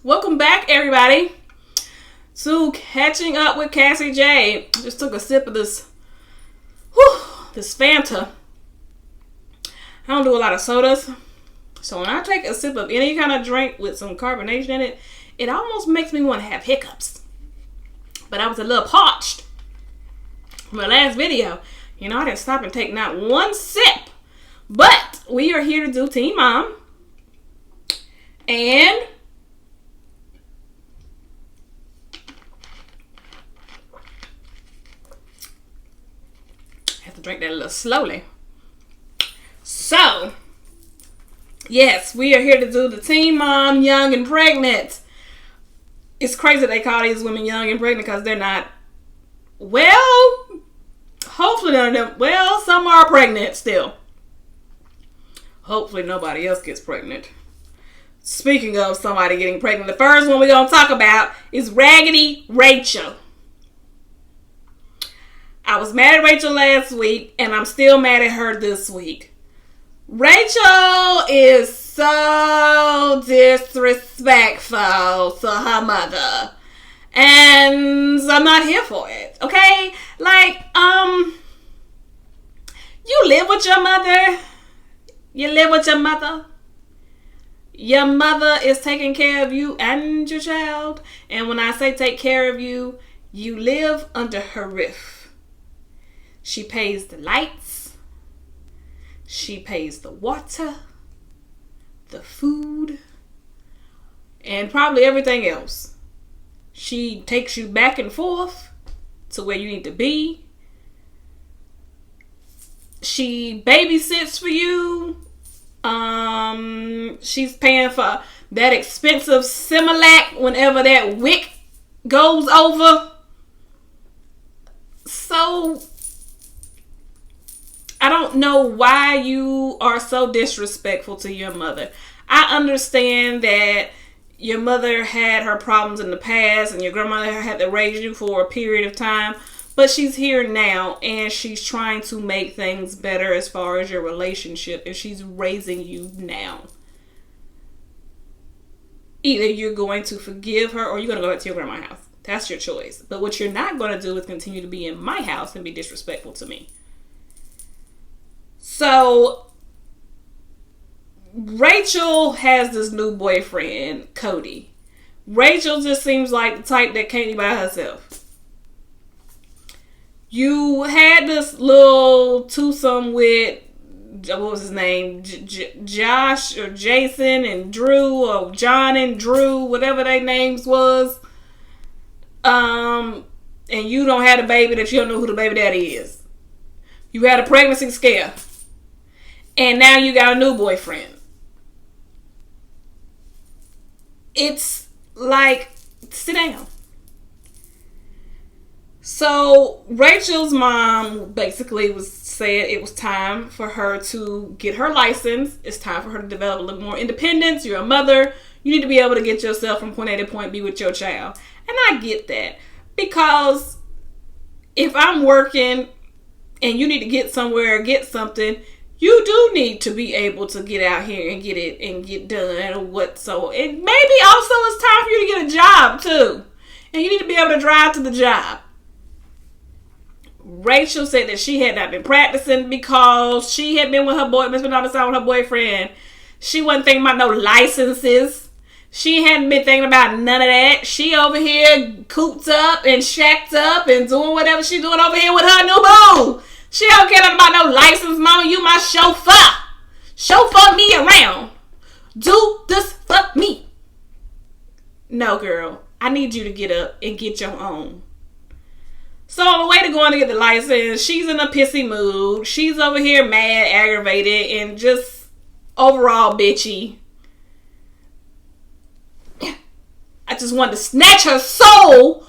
Welcome back, everybody, to Catching Up with Cassie J. Just took a sip of this Fanta. I don't do a lot of sodas, so when I take a sip of any kind of drink with some carbonation in it, it almost makes me want to have hiccups. But I was a little parched from my last video. I didn't stop and take not one sip. But we are here to do Teen Mom. And I have to drink that a little slowly. So, yes, we are here to do the Teen Mom, Young and Pregnant. It's crazy they call these women young and pregnant because they're not. Well, hopefully none of them. Well, some are pregnant still. Hopefully nobody else gets pregnant. Speaking of somebody getting pregnant, the first one we're going to talk about is Raggedy Rachel. I was mad at Rachel last week, and I'm still mad at her this week. Rachel is so disrespectful to her mother. And I'm not here for it, okay? You live with your mother. You live with your mother. Your mother is taking care of you and your child. And when I say take care of you, you live under her roof. She pays the lights. She pays the water, the food, and probably everything else. She takes you back and forth to where you need to be. She babysits for you. She's paying for that expensive Similac whenever that wick goes over. So, I don't know why you are so disrespectful to your mother. I understand that your mother had her problems in the past and your grandmother had to raise you for a period of time. But she's here now, and she's trying to make things better as far as your relationship, and she's raising you now. Either you're going to forgive her, or you're going to go back to your grandma's house. That's your choice. But what you're not going to do is continue to be in my house and be disrespectful to me. So, Rachel has this new boyfriend, Cody. Rachel just seems like the type that can't be by herself. You had this little twosome with, what was his name? Josh or Jason and Drew, or John and Drew, whatever their names was. And you don't have a baby that you don't know who the baby daddy is. You had a pregnancy scare. And now you got a new boyfriend. It's like, sit down. So, Rachel's mom basically said it was time for her to get her license. It's time for her to develop a little more independence. You're a mother. You need to be able to get yourself from point A to point B with your child. And I get that. Because if I'm working and you need to get somewhere or get something, you do need to be able to get out here and get it and get done or what. So, it maybe also it's time for you to get a job too. And you need to be able to drive to the job. Rachel said that she had not been practicing because she had been with her boy, been on the side with her boyfriend. She wasn't thinking about no licenses. She hadn't been thinking about none of that. She over here cooped up and shacked up and doing whatever she doing over here with her new boo. She don't care nothing about no license, mama. You my chauffeur. Chauffeur me around. Do this for me. No, girl. I need you to get up and get your own. So on the way to going to get the license, she's in a pissy mood. She's over here mad, aggravated, and just overall bitchy. I just wanted to snatch her soul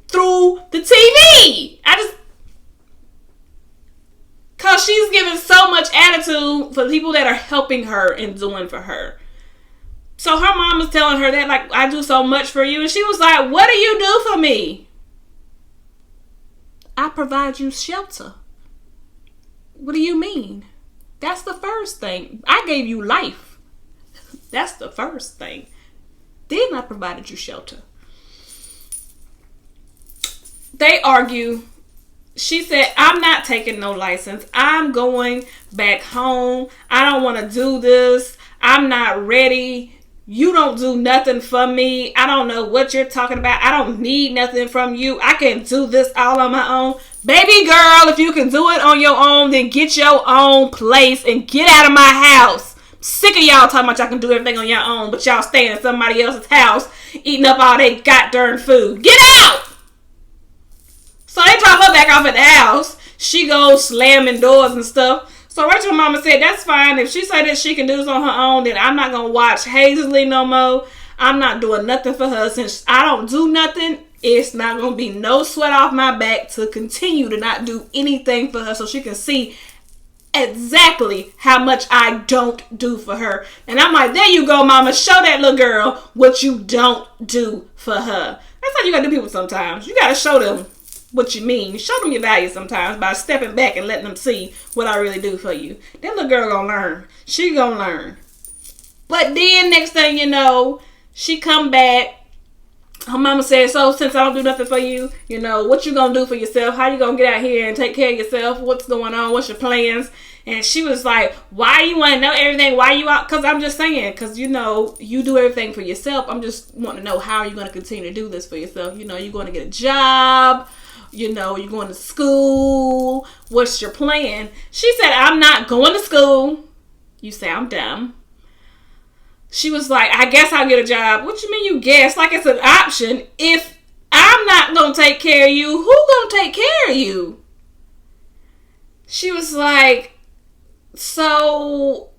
through the TV. Because she's giving so much attitude for the people that are helping her and doing for her. So her mom was telling her that, like, I do so much for you. And she was like, what do you do for me? I provide you shelter. What do you mean? That's the first thing. I gave you life. That's the first thing. Then I provided you shelter. They argue. She said, I'm not taking no license. I'm going back home. I don't want to do this. I'm not ready. You don't do nothing for me. I don't know what you're talking about. I don't need nothing from you. I can do this all on my own. Baby girl, if you can do it on your own, then get your own place and get out of my house. I'm sick of y'all talking about y'all can do everything on your own, but y'all staying in somebody else's house eating up all that goddamn food. Get out! So they drop her back off at the house. She goes slamming doors and stuff. So Rachel's mama said, that's fine. If she said that she can do this on her own, then I'm not going to watch Hazley no more. I'm not doing nothing for her. Since I don't do nothing, it's not going to be no sweat off my back to continue to not do anything for her so she can see exactly how much I don't do for her. And I'm like, there you go, mama. Show that little girl what you don't do for her. That's how you got to do people sometimes. You got to show them what you mean. Show them your value sometimes by stepping back and letting them see what I really do for you. That little girl gonna learn. She gonna learn. But then next thing you know, she come back. Her mama said, so since I don't do nothing for you, you know, what you gonna do for yourself? How you gonna get out here and take care of yourself? What's going on? What's your plans? And she was like, why you want to know everything? Why you out? Because I'm just saying, because, you know, you do everything for yourself. I'm just wanting to know how you're going to continue to do this for yourself. You know, you're going to get a job. You know, you're going to school. What's your plan? She said, I'm not going to school. You say I'm dumb. She was like, I guess I'll get a job. What you mean you guess? Like it's an option. If I'm not going to take care of you, who going to take care of you? She was like, so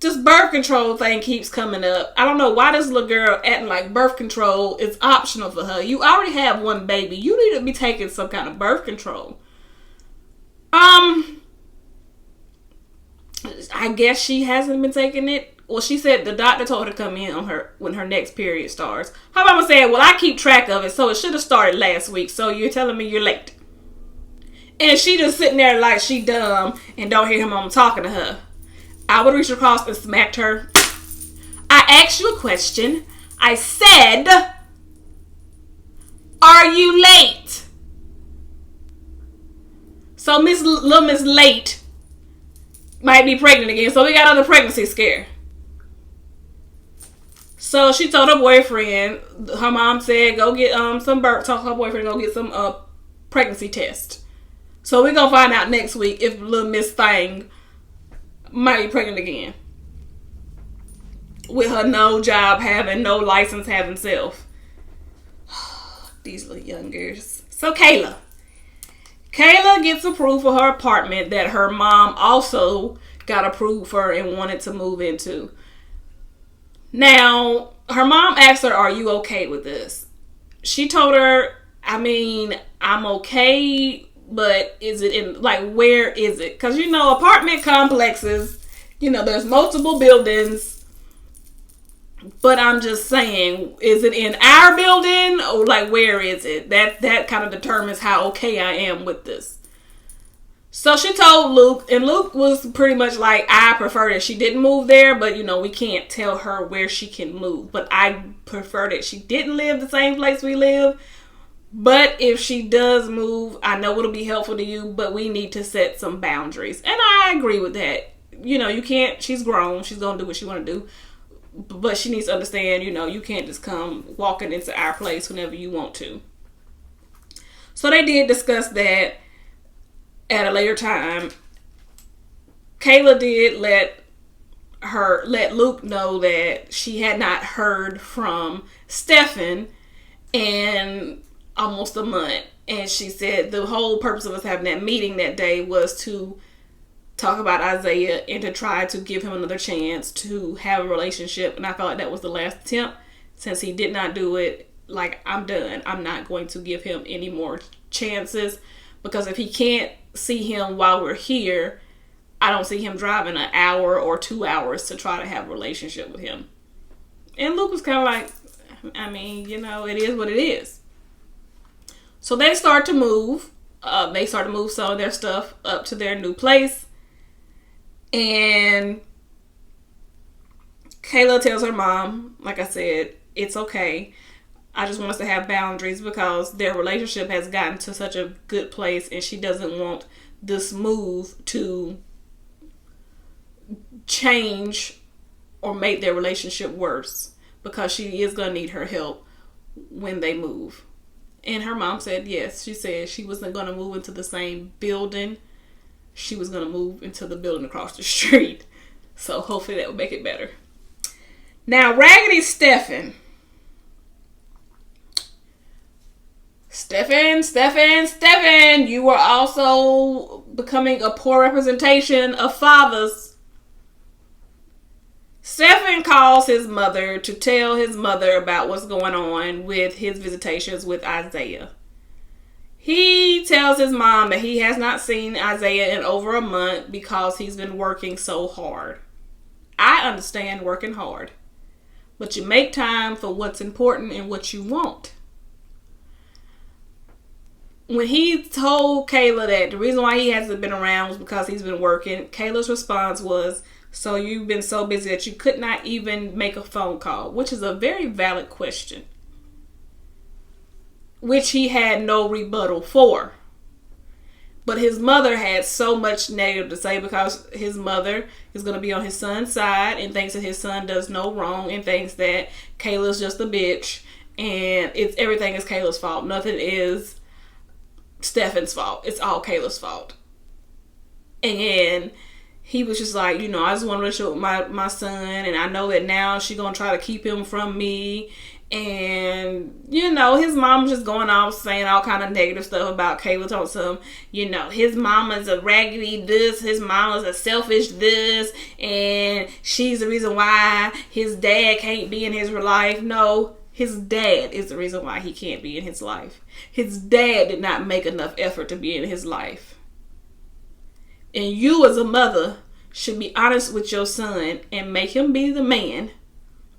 this birth control thing keeps coming up. I don't know why this little girl acting like birth control is optional for her. You already have one baby. You need to be taking some kind of birth control. I guess she hasn't been taking it. Well, she said the doctor told her to come in on her when her next period starts. Her mama said, well, I keep track of it, so it should have started last week. So you're telling me you're late. And she just sitting there like she dumb and don't hear her mama talking to her. I would reach across and smacked her. I asked you a question. I said, are you late? So little Miss Late might be pregnant again. So we got another pregnancy scare. So she told her boyfriend, her mom said, go get some birth. Told her boyfriend to go get some pregnancy test. So we're going to find out next week if little Miss Thing might be pregnant again. With her no job having, no license having self. These little young girls. So Kayla gets approved for her apartment that her mom also got approved for and wanted to move into. Now, her mom asked her, are you okay with this? She told her, I mean, I'm okay, but is it in, like, where is it? Because, you know, apartment complexes, you know, there's multiple buildings. But I'm just saying, is it in our building? Or, like, where is it? That kind of determines how okay I am with this. So she told Luke, and Luke was pretty much like, I prefer that she didn't move there, but, you know, we can't tell her where she can move. But I prefer that she didn't live the same place we live. But if she does move, I know it'll be helpful to you, but we need to set some boundaries. And I agree with that. You know, you can't, she's grown. She's going to do what she want to do. But she needs to understand, you know, you can't just come walking into our place whenever you want to. So they did discuss that at a later time. Kayla did let Luke know that she had not heard from Stefan in almost a month. And she said the whole purpose of us having that meeting that day was to talk about Isaiah and to try to give him another chance to have a relationship. And I felt like that was the last attempt. Since he did not do it, like, I'm done. I'm not going to give him any more chances. Because if he can't see him while we're here, I don't see him driving an hour or 2 hours to try to have a relationship with him. And Luke was kind of like, I mean, you know, it is what it is. So they start to move. They start to move some of their stuff up to their new place. And Kayla tells her mom, like I said, it's okay. I just want us to have boundaries because their relationship has gotten to such a good place and she doesn't want this move to change or make their relationship worse because she is going to need her help when they move. And her mom said yes. She said she wasn't going to move into the same building. She was going to move into the building across the street. So hopefully that will make it better. Now, Raggedy Stephen, you are also becoming a poor representation of fathers. Stephen calls his mother to tell his mother about what's going on with his visitations with Isaiah. He tells his mom that he has not seen Isaiah in over a month because he's been working so hard. I understand working hard, but you make time for what's important and what you want. When he told Kayla that the reason why he hasn't been around was because he's been working, Kayla's response was, so you've been so busy that you could not even make a phone call, which is a very valid question, which he had no rebuttal for. But his mother had so much negative to say because his mother is going to be on his son's side and thinks that his son does no wrong and thinks that Kayla's just a bitch and everything is Kayla's fault. Nothing is Stefan's fault. It's all Kayla's fault. And he was just like, I just want to relationship with my son, and I know that now she's going to try to keep him from me. And, his mom's just going off saying all kind of negative stuff about Kayla. Told some, his mama's a raggedy this, his mama's a selfish this, and she's the reason why his dad can't be in his life. No, his dad is the reason why he can't be in his life. His dad did not make enough effort to be in his life. And you as a mother should be honest with your son and make him be the man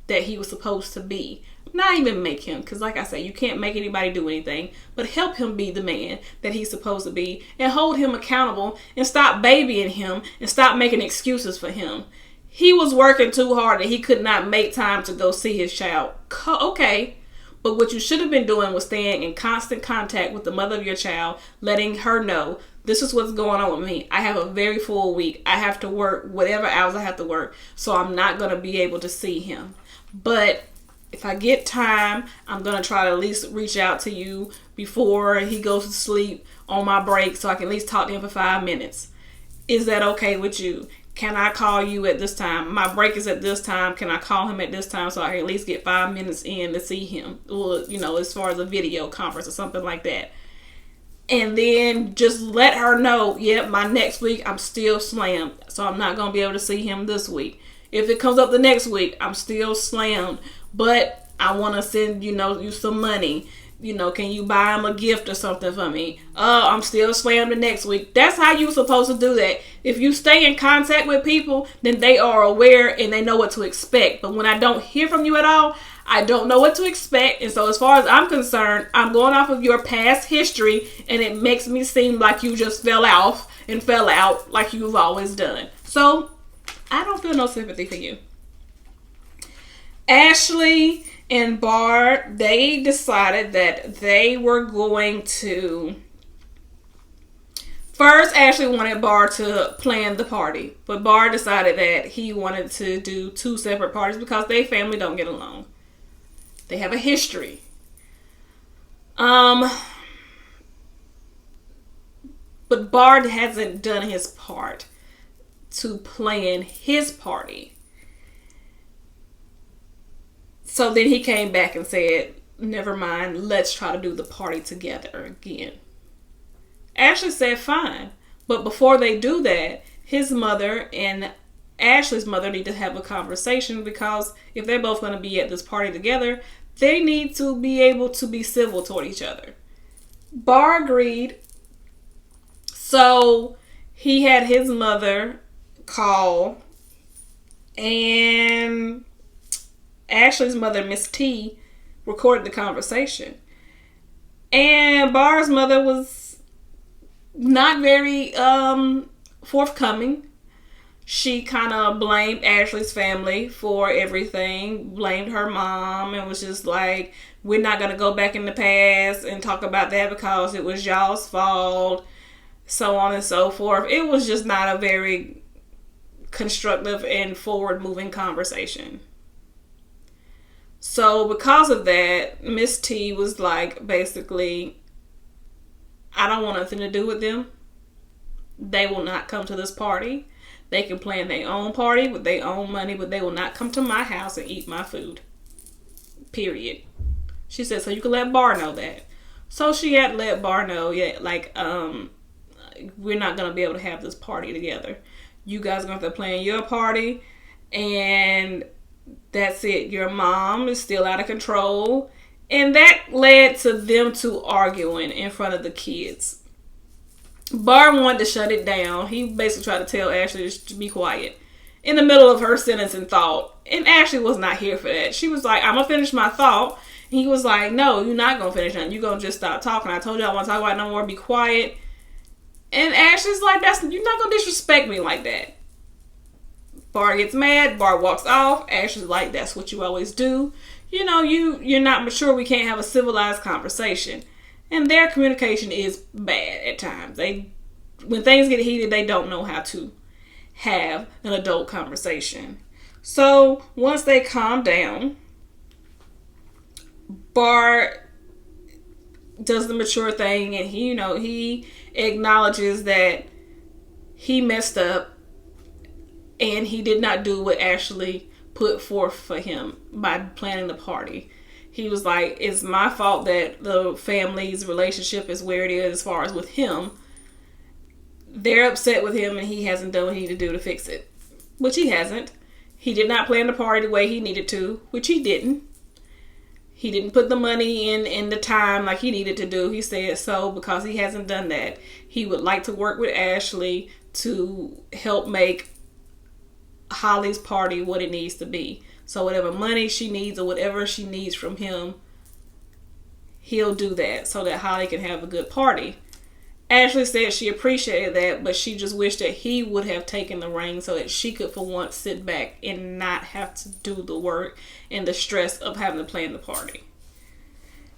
that he was supposed to be. Not even make him, because like I said, you can't make anybody do anything, but help him be the man that he's supposed to be and hold him accountable and stop babying him and stop making excuses for him. He was working too hard and he could not make time to go see his child. Okay, but what you should have been doing was staying in constant contact with the mother of your child, letting her know, this is what's going on with me. I have a very full week. I have to work whatever hours I have to work, so I'm not going to be able to see him. But if I get time, I'm going to try to at least reach out to you before he goes to sleep on my break so I can at least talk to him for 5 minutes. Is that okay with you? Can I call you at this time? My break is at this time. Can I call him at this time so I can at least get 5 minutes in to see him? Well, as far as a video conference or something like that. And then just let her know, my next week I'm still slammed. So I'm not going to be able to see him this week. If it comes up the next week, I'm still slammed. But I want to send, you some money. Can you buy him a gift or something for me? I'm still slammed the next week. That's how you're supposed to do that. If you stay in contact with people, then they are aware and they know what to expect. But when I don't hear from you at all, I don't know what to expect. And so as far as I'm concerned, I'm going off of your past history and it makes me seem like you just fell off and fell out like you've always done. So I don't feel no sympathy for you. Ashley and Bar, they decided that they were going to... First, Ashley wanted Bar to plan the party. But Bar decided that he wanted to do 2 separate parties because their family don't get along. They have a history. But Bar hasn't done his part to plan his party. So then he came back and said, never mind, let's try to do the party together again. Ashley said, fine. But before they do that, his mother and Ashley's mother need to have a conversation because if they're both going to be at this party together, they need to be able to be civil toward each other. Bar agreed. So he had his mother call, and Ashley's mother, Miss T, recorded the conversation. And Bar's mother was not very forthcoming. She kind of blamed Ashley's family for everything, blamed her mom, and was just like, we're not going to go back in the past and talk about that because it was y'all's fault, so on and so forth. It was just not a very constructive and forward-moving conversation. So because of that, Miss T was like, basically, I don't want nothing to do with them. They will not come to this party. They can plan their own party with their own money, but they will not come to my house and eat my food. Period. She said, so you can let Bar know that. So she had let Bar know, yeah, like, we're not going to be able to have this party together. You guys are going to have to plan your party, and that's it. Your mom is still out of control. And that led to them two arguing in front of the kids. Bar wanted to shut it down. He basically tried to tell Ashley to be quiet in the middle of her sentence and thought. And Ashley was not here for that. She was like, I'm going to finish my thought. And he was like, no, you're not going to finish nothing. You're going to just stop talking. I told you I want to talk about it no more. Be quiet. And Ashley's like, you're not going to disrespect me like that. Bar gets mad. Bar walks off. Ashley's like, that's what you always do. You know, you're not mature. We can't have a civilized conversation. And their communication is bad at times. When things get heated, they don't know how to have an adult conversation. So once they calm down, Bart does the mature thing, and he acknowledges that he messed up and he did not do what Ashley put forth for him by planning the party. He was like, it's my fault that the family's relationship is where it is as far as with him. They're upset with him and he hasn't done what he needed to do to fix it. Which he hasn't. He did not plan the party the way he needed to, which he didn't. He didn't put the money in the time like he needed to do. He said so because he hasn't done that. He would like to work with Ashley to help make Holly's party what it needs to be. So whatever money she needs or whatever she needs from him, he'll do that so that Holly can have a good party. Ashley said she appreciated that, but she just wished that he would have taken the reins so that she could for once sit back and not have to do the work and the stress of having to plan the party.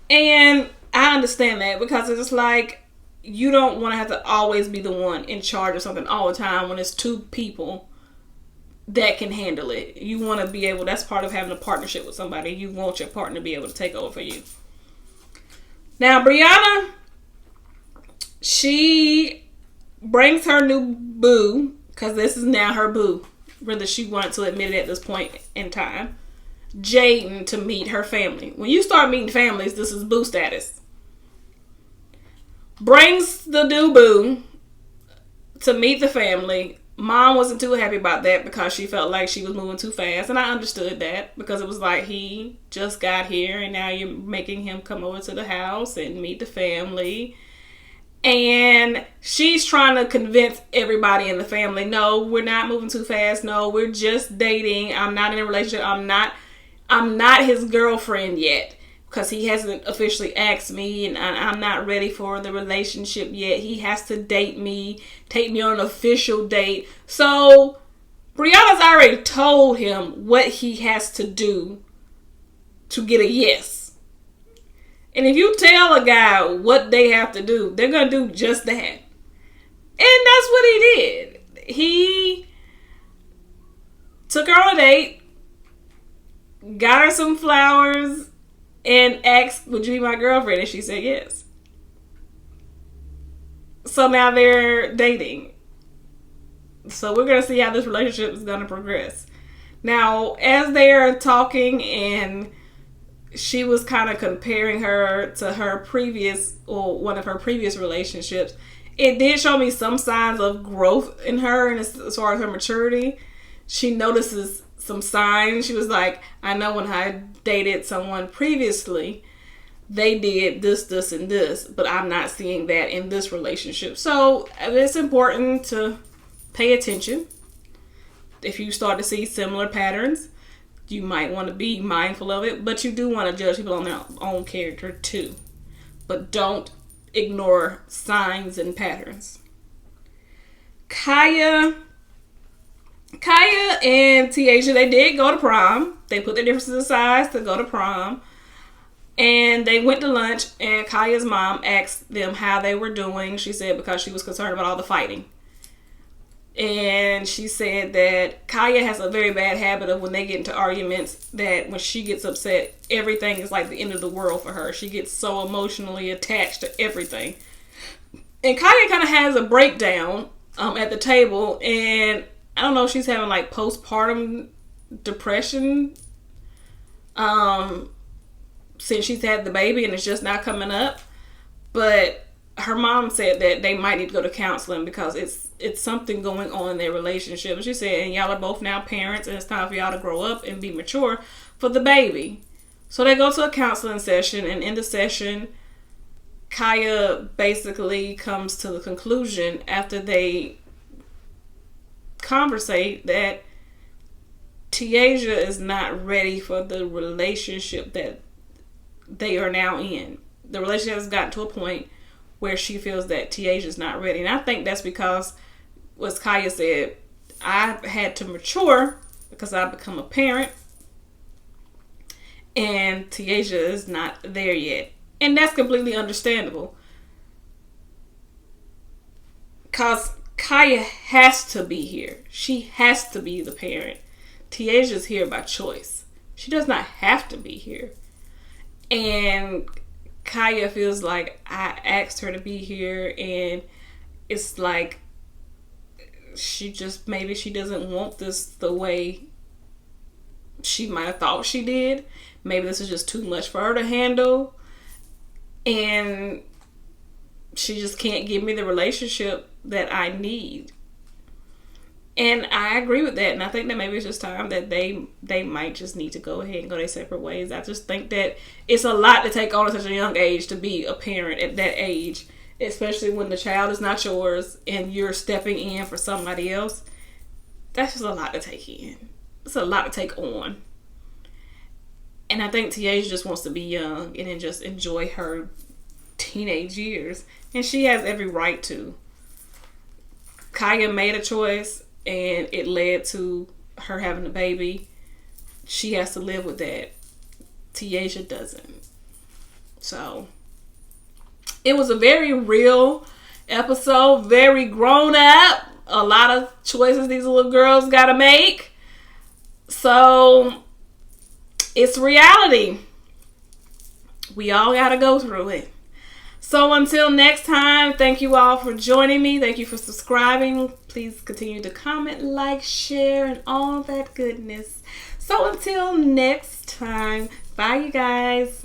And I understand that because it's like you don't want to have to always be the one in charge of something all the time when it's two people that can handle it. You want to be able, that's part of having a partnership with somebody. You want your partner to be able to take over for you. Now, Brianna, she brings her new boo, because this is now her boo, whether she wanted to admit it at this point in time, Jaden, to meet her family. When you start meeting families, this is boo status. Brings the new boo to meet the family. Mom wasn't too happy about that because she felt like she was moving too fast. And I understood that because it was like he just got here and now you're making him come over to the house and meet the family. And she's trying to convince everybody in the family, no, we're not moving too fast. No, we're just dating. I'm not in a relationship. I'm not his girlfriend yet. Because he hasn't officially asked me and I'm not ready for the relationship yet. He has to date me, take me on an official date. So, Brianna's already told him what he has to do to get a yes. And if you tell a guy what they have to do, they're going to do just that. And that's what he did. He took her on a date, got her some flowers, and asked, would you be my girlfriend? And she said yes. So now they're dating. So we're going to see how this relationship is going to progress. Now, as they're talking and she was kind of comparing her to her previous, or one of her previous relationships, it did show me some signs of growth in her and as far as her maturity. She notices some signs. She was like, I know when I dated someone previously, they did this, and this, but I'm not seeing that in this relationship. So it's important to pay attention. If you start to see similar patterns, you might want to be mindful of it, but you do want to judge people on their own character too. But don't ignore signs and patterns. Kaya Kaya and Tiaja, they did go to prom. They put their differences aside to go to prom. And they went to lunch, and Kaya's mom asked them how they were doing. She said because she was concerned about all the fighting. And she said that Kaya has a very bad habit of when they get into arguments, that when she gets upset, everything is like the end of the world for her. She gets so emotionally attached to everything. And Kaya kind of has a breakdown at the table, and I don't know if she's having like postpartum depression since she's had the baby and it's just now coming up. But her mom said that they might need to go to counseling because it's something going on in their relationship. And she said, and y'all are both now parents, and it's time for y'all to grow up and be mature for the baby. So they go to a counseling session, and in the session, Kaya basically comes to the conclusion after they conversate that Tiaja is not ready for the relationship that they are now in. The relationship has gotten to a point where she feels that Tiaja is not ready. And I think that's because, as Kaya said, I had to mature because I've become a parent, and Tiaja is not there yet. And that's completely understandable. Because Kaya has to be here. She has to be the parent. Tiaja's here by choice. She does not have to be here. And Kaya feels like I asked her to be here, and it's like maybe she doesn't want this the way she might have thought she did. Maybe this is just too much for her to handle, and she just can't give me the relationship that I need. And I agree with that, and I think that maybe it's just time that they might just need to go ahead and go their separate ways. I just think that it's a lot to take on at such a young age to be a parent at that age, especially when the child is not yours and you're stepping in for somebody else. That's just a lot to take in. It's a lot to take on. And I think Tiaja just wants to be young and then just enjoy her teenage years, and she has every right to. Kaya made a choice, and it led to her having a baby. She has to live with that. Tiaja doesn't. So it was a very real episode, very grown up. A lot of choices these little girls gotta make. So it's reality. We all gotta go through it. So until next time, thank you all for joining me. Thank you for subscribing. Please continue to comment, like, share, and all that goodness. So until next time, bye you guys.